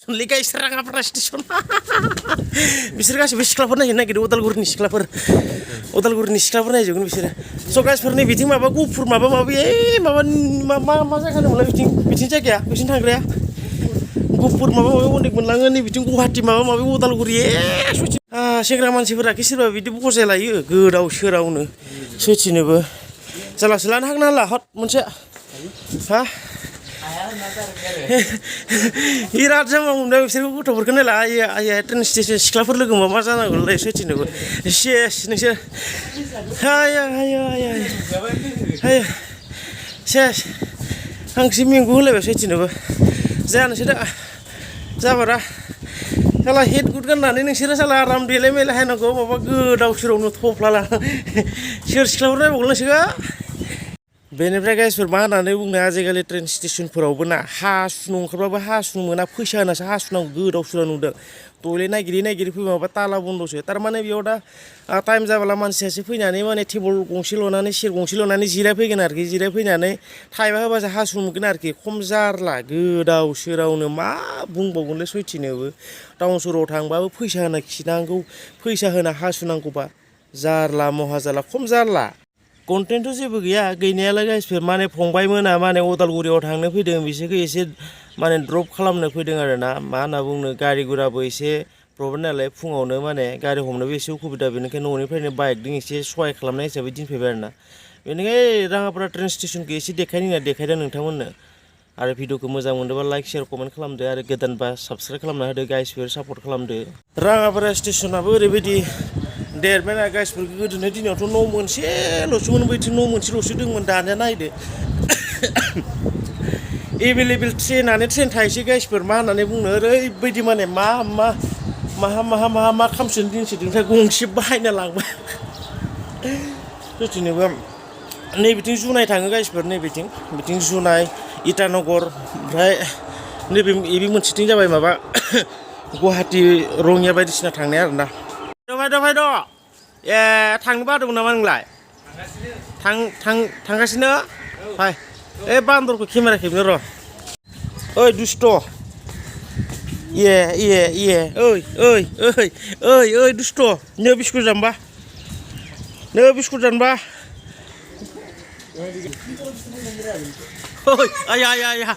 Guys, Rangapara Stationao. Bisir गासिबो सिख्लाफोर नायनो नागिरदों उदालगुरिनि सिख्लाफोर नायजोबगोन बिसोरो स' गाइसफोरनि बिथिं माबा गुफुर माबा माबि मा जायगा होनोमोनलाय बिथिं जायगाया बिथिं थांग्राया गुफुर माबा माबि अनेक मोनलाङो नै बिथिं गुवाहाटि माबा माबि उदालगुरि सेंग्रा मानसिफोरा सोरबा बिदि बजाय लायो गोदाव सोरावनो सैथिनोबो जालासो लानो हागोन ना हाला हट मोनसे हा बिराद जामा मोनबाय बिसोरखौ गथ'फोरखौ नायला आइया ट्रेन स्टेसन सिख्लाफोर लोगो मा जानांगौलै सैथिनोबो सेस नोंसोर हाया सेस हांसो मेंगु होलायबाय सैथिनोबो जाया नोंसोर जाबारा साला हेड गुड गाननानै नोंसोरो साला आराम देलाय मेलाय हायनांगौ माबा गोदाव सोरावनो थफ्ला ला सोर सिख्लाफोर नायबावगोन नोंसोरो बेनिफ्राय गाइसफोर मा होननानै बुंनो आजिखालि ट्रेन स्टेसनफोरावबो ना हासुनो ओंखारबाबो हासुनो मोना फैसा होनासो हासुनांगौ गोदाव सोराव नुदों टयलेट नागिरै फैबा माबा ताला बन्दसो थारमाने बेयाव दा टाइम जाब्ला मानसियासो फैनानै माने टेबोल गंसे लनानै चेयार गंसे लनानै जिरायफैगोन आरोखि जिरायफैनानै थाइबा होबासो हासुनो मोनगोन आरोखि खम जारला गोदाव सोरावनो मा बुंबावगोनलै सैथिनोबो टाउन सहराव थांबाबो फैसा होना खिनांगौ फैसा होना हासुनांगौबा जारला महा जारला खम जारला कन्टेन्टथ' जेबो गैया गैनायालाय गाइसफोर माने फंबायमोना माने उदालगुरियाव थांनो फैदों बिसोरखौ एसे माने ड्रप खालामनो फैदों आरो ना मा होनना बुंनो गारि गुराबो एसे प्रब्लेम नालाय फुङावनो माने गारि हमनोबो एसे उसुबिदा बेनिखायनो न'निफ्रायनो बाइकजों एसे सहाय खालामनाय हिसाबै दिनफैबाय आरो ना बेनिखायनो राङापारा ट्रेन स्टेसनखौ एसे देखायदों नोंथांमोननो आरो भिडिअखौ मोजां मोनदोंबा लाइक शेयार कमेन्ट खालामदो आरो गोदानबा साबस्क्राइब खालामना होदो गाइसफोर सापर्ट खालामदो राङापारा स्टेसनाबो ओरैबायदि देरबायना गाइसफोर गोदोनि दिनावथ' न' मोनसेल'सोमोन बैथिं न' मोनसेल'सो दंमोन दानिया नायदो एभेलेबेल ट्रेन थायोसै गाइसफोर मा होननानै बुंनो ओरैबायदि माने मा खामसोनो दिनसोदोंथाय गंसे बाहायना लांबाय सैथिनोबो नै बिथिं जुनाय थाङो गाइसफोर नै बिथिं जुनाय इटानगर ओमफ्राय नैबे मोनसेथिं जाबाय माबा गुवाहाटि रङिया बायदिसिना थांनाय आरोना फैद' ए थांनो बादोंमोन नामा नोंलाय थांगासिनो फाय ए बान्दरखौ केमेरा खेबनो र' ओइ दुस्ट' ओइ दुस्ट' नो बिस्कुट जानबा ओइ आया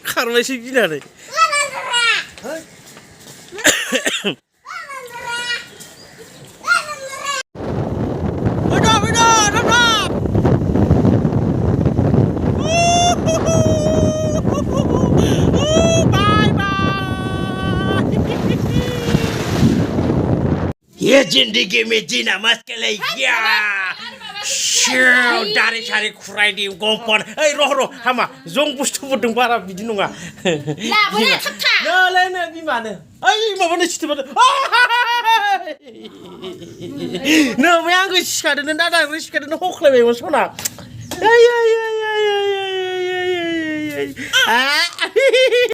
खारबायसो गिनानै ये जिंदगी में जीना मुश्किल है दारि सारि खुरायदि गम्पन ओइ र' हामा जं बुस्थुफोरदों बारा बिदि नङा नोलायनो बिमानो ओइ माबानो सिथोबानो नोमाय आंखौ सिखादों दादा सिखादों हख्लायबायमोन सना